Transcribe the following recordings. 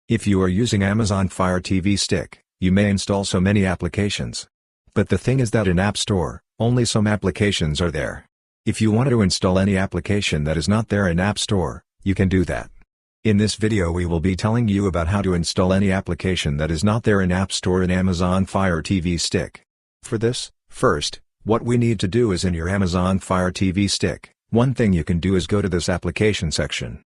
If you are using Amazon Fire TV Stick, you may install so many applications. But the thing is that in App Store, only some applications are there. If you want to install any application that is not there in App Store, you can do that. In this video we will be telling you about how to install any application that is not there in App Store in Amazon Fire TV Stick. For this, first, what we need to do is in your Amazon Fire TV Stick, one thing you can do is go to this application section.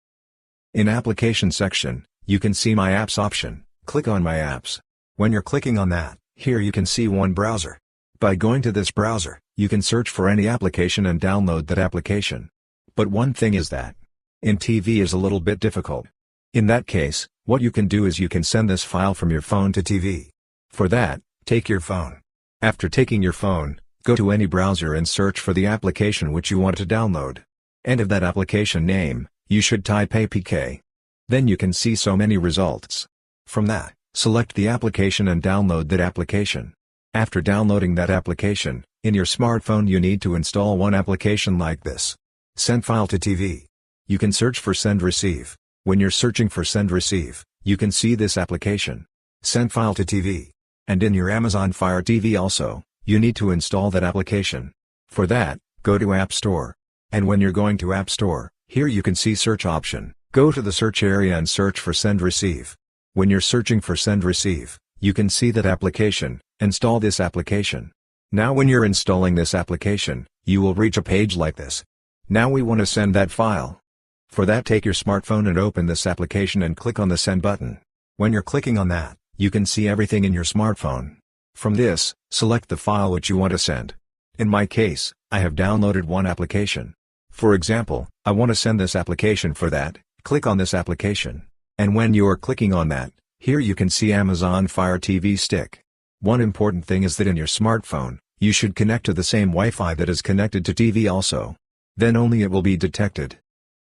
In application section, you can see My Apps option, click on My Apps. When you're clicking on that, here you can see one browser. By going to this browser, you can search for any application and download that application. But one thing is that in TV is a little bit difficult. In that case, what you can do is you can send this file from your phone to TV. For that, take your phone. After taking your phone, go to any browser and search for the application which you want to download. And of that application name, you should type APK. Then you can see so many results. From that, select the application and download that application. After downloading that application, in your smartphone you need to install one application like this. Send file to TV. You can search for Send Receive. When you're searching for Send Receive, you can see this application. Send file to TV. And in your Amazon Fire TV also, you need to install that application. For that, go to App Store. And when you're going to App Store, here you can see Search option. Go to the search area and search for Send Receive. When you're searching for Send Receive, you can see that application, install this application. Now when you're installing this application, you will reach a page like this. Now we want to send that file. For that, take your smartphone and open this application and click on the Send button. When you're clicking on that, you can see everything in your smartphone. From this, select the file which you want to send. In my case, I have downloaded one application. For example, I want to send this application. For that, click on this application. And when you are clicking on that, here you can see Amazon Fire TV Stick. One important thing is that in your smartphone, you should connect to the same Wi-Fi that is connected to TV also. Then only it will be detected.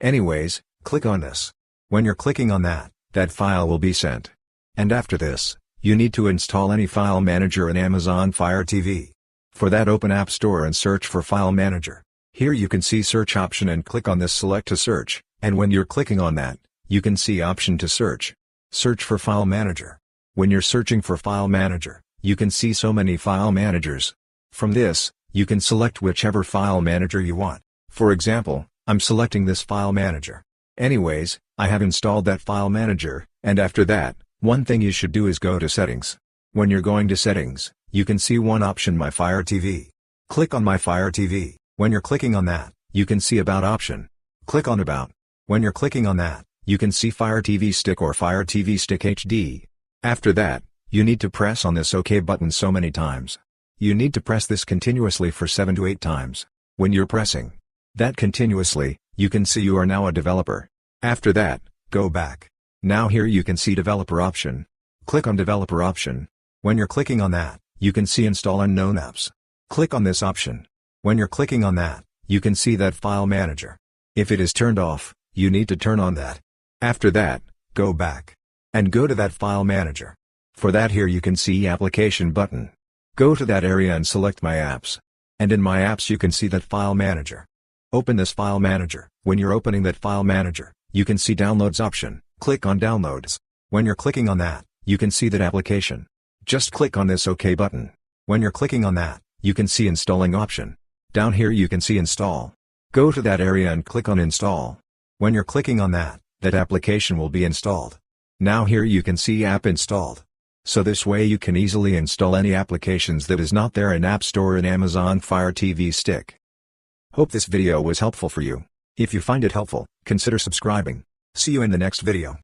Anyways, click on this. When you're clicking on that, that file will be sent. And after this, you need to install any file manager in Amazon Fire TV. For that, open App Store and search for File Manager. Here you can see Search option and click on this Select to Search, and when you're clicking on that, you can see option to search. Search for File Manager. When you're searching for File Manager, you can see so many file managers. From this, you can select whichever file manager you want. For example, I'm selecting this file manager. Anyways, I have installed that file manager, and after that, one thing you should do is go to Settings. When you're going to Settings, you can see one option, My Fire TV. Click on My Fire TV. When you're clicking on that, you can see About option. Click on About. When you're clicking on that, you can see Fire TV Stick or Fire TV Stick HD. After that, you need to press on this OK button so many times. You need to press this continuously for 7 to 8 times. When you're pressing that continuously, you can see you are now a developer. After that, go back. Now here you can see Developer option. Click on Developer option. When you're clicking on that, you can see Install Unknown Apps. Click on this option. When you're clicking on that, you can see that File Manager. If it is turned off, you need to turn on that. After that, go back. And go to that File Manager. For that, here you can see Application button. Go to that area and select My Apps. And in My Apps you can see that File Manager. Open this File Manager. When you're opening that File Manager, you can see Downloads option. Click on Downloads. When you're clicking on that, you can see that application. Just click on this OK button. When you're clicking on that, you can see Installing option. Down here you can see Install. Go to that area and click on Install. When you're clicking on that, that application will be installed. Now here you can see App installed. So this way you can easily install any applications that is not there in App Store in Amazon Fire TV Stick. Hope this video was helpful for you. If you find it helpful, consider subscribing. See you in the next video.